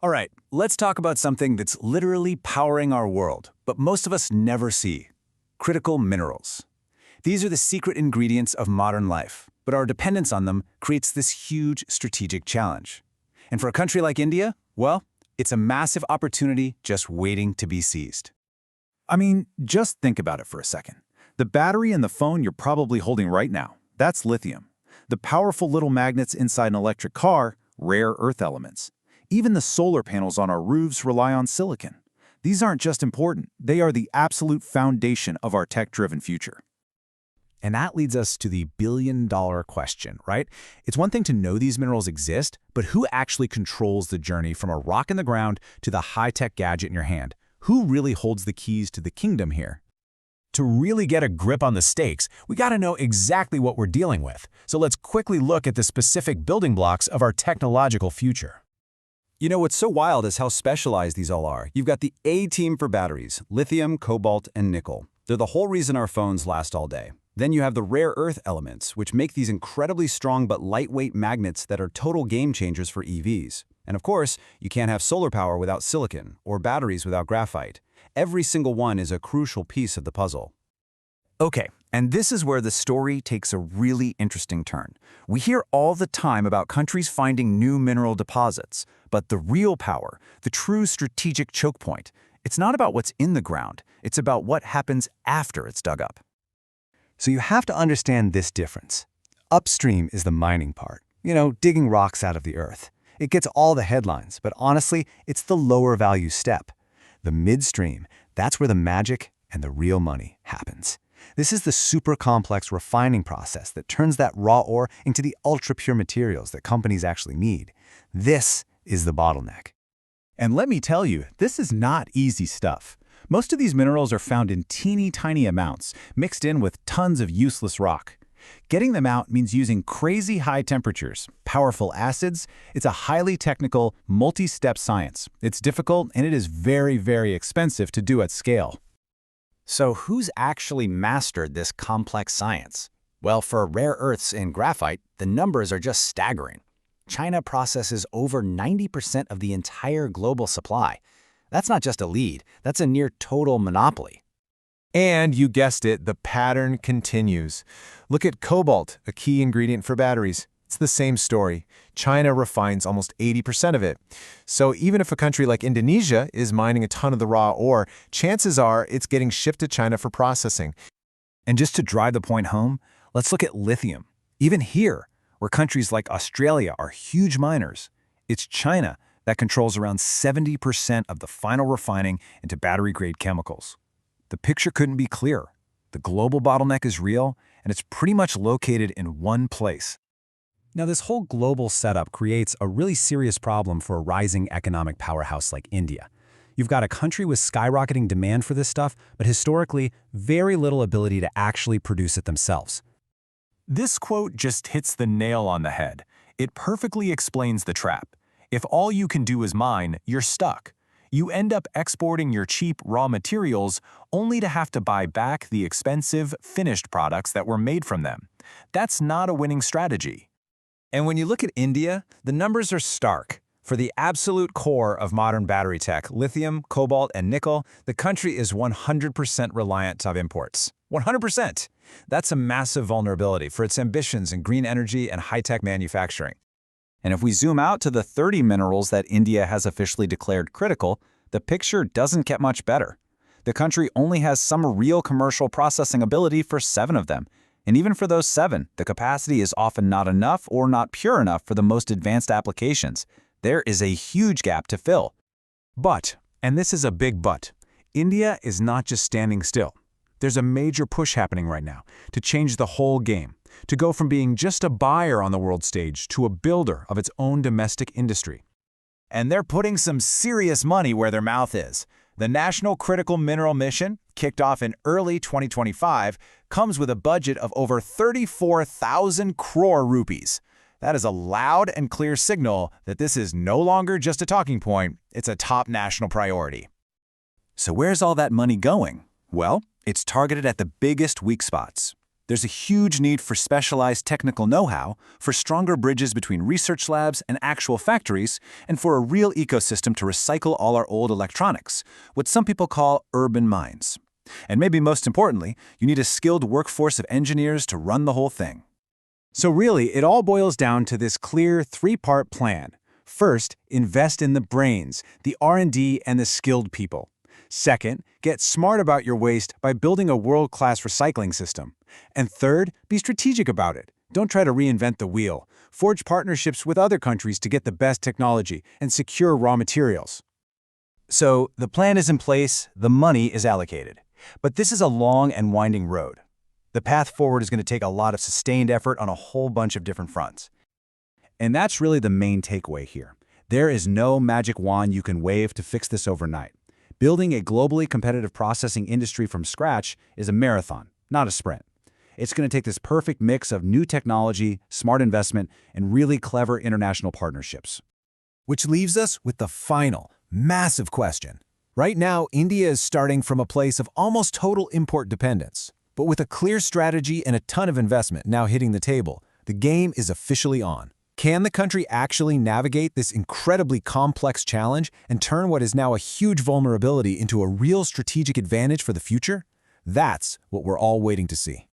All right, let's talk about something that's literally powering our world, but most of us never see. Critical minerals. These are the secret ingredients of modern life, but our dependence on them creates this huge strategic challenge. And for a country like India, well, it's a massive opportunity just waiting to be seized. I mean, just think about it for a second. The battery in the phone you're probably holding right now, that's lithium. The powerful little magnets inside an electric car, rare earth elements. Even the solar panels on our roofs rely on silicon. These aren't just important, they are the absolute foundation of our tech-driven future. And that leads us to the billion-dollar question, right? It's one thing to know these minerals exist, but who actually controls the journey from a rock in the ground to the high-tech gadget in your hand? Who really holds the keys to the kingdom here? To really get a grip on the stakes, we gotta know exactly what we're dealing with. So let's quickly look at the specific building blocks of our technological future. You know, what's so wild is how specialized these all are. You've got the A team for batteries, lithium, cobalt, and nickel. They're the whole reason our phones last all day. Then you have the rare earth elements, which make these incredibly strong but lightweight magnets that are total game changers for EVs. And of course, you can't have solar power without silicon, or batteries without graphite. Every single one is a crucial piece of the puzzle. Okay, and this is where the story takes a really interesting turn. We hear all the time about countries finding new mineral deposits, but the real power, the true strategic choke point, it's not about what's in the ground, it's about what happens after it's dug up. So you have to understand this difference. Upstream is the mining part, digging rocks out of the earth. It gets all the headlines, but honestly, it's the lower value step. The midstream, that's where the magic and the real money happens. This is the super complex refining process that turns that raw ore into the ultra-pure materials that companies actually need. This is the bottleneck. And let me tell you, this is not easy stuff. Most of these minerals are found in teeny tiny amounts, mixed in with tons of useless rock. Getting them out means using crazy high temperatures, powerful acids. It's a highly technical, multi-step science. It's difficult and it is very, very expensive to do at scale. So who's actually mastered this complex science? Well, for rare earths and graphite, the numbers are just staggering. China processes over 90% of the entire global supply. That's not just a lead, that's a near total monopoly. And you guessed it, the pattern continues. Look at cobalt, a key ingredient for batteries. It's the same story. China refines almost 80% of it. So even if a country like Indonesia is mining a ton of the raw ore, chances are it's getting shipped to China for processing. And just to drive the point home, let's look at lithium. Even here, where countries like Australia are huge miners, it's China that controls around 70% of the final refining into battery-grade chemicals. The picture couldn't be clearer. The global bottleneck is real, and it's pretty much located in one place. Now, this whole global setup creates a really serious problem for a rising economic powerhouse like India. You've got a country with skyrocketing demand for this stuff, but historically, very little ability to actually produce it themselves. This quote just hits the nail on the head. It perfectly explains the trap. If all you can do is mine, you're stuck. You end up exporting your cheap raw materials only to have to buy back the expensive, finished products that were made from them. That's not a winning strategy. And when you look at India, the numbers are stark. For the absolute core of modern battery tech, lithium, cobalt, and nickel, the country is 100% reliant on imports. 100%! That's a massive vulnerability for its ambitions in green energy and high-tech manufacturing. And if we zoom out to the 30 minerals that India has officially declared critical, the picture doesn't get much better. The country only has some real commercial processing ability for 7 of them. And even for those 7, the capacity is often not enough or not pure enough for the most advanced applications. There is a huge gap to fill. But, and this is a big but, India is not just standing still. There's a major push happening right now to change the whole game, to go from being just a buyer on the world stage to a builder of its own domestic industry. And they're putting some serious money where their mouth is. The National Critical Mineral Mission, kicked off in early 2025, comes with a budget of over 34,000 crore rupees. That is a loud and clear signal that this is no longer just a talking point, it's a top national priority. So where's all that money going? Well, it's targeted at the biggest weak spots. There's a huge need for specialized technical know-how, for stronger bridges between research labs and actual factories, and for a real ecosystem to recycle all our old electronics, what some people call urban mines. And maybe most importantly, you need a skilled workforce of engineers to run the whole thing. So really, it all boils down to this clear three-part plan. First, invest in the brains, the R&D, and the skilled people. Second, get smart about your waste by building a world-class recycling system. And third, be strategic about it. Don't try to reinvent the wheel. Forge partnerships with other countries to get the best technology and secure raw materials. So, the plan is in place, the money is allocated. But this is a long and winding road. The path forward is going to take a lot of sustained effort on a whole bunch of different fronts. And that's really the main takeaway here. There is no magic wand you can wave to fix this overnight. Building a globally competitive processing industry from scratch is a marathon, not a sprint. It's going to take this perfect mix of new technology, smart investment, and really clever international partnerships. Which leaves us with the final, massive question. Right now, India is starting from a place of almost total import dependence. But with a clear strategy and a ton of investment now hitting the table, the game is officially on. Can the country actually navigate this incredibly complex challenge and turn what is now a huge vulnerability into a real strategic advantage for the future? That's what we're all waiting to see.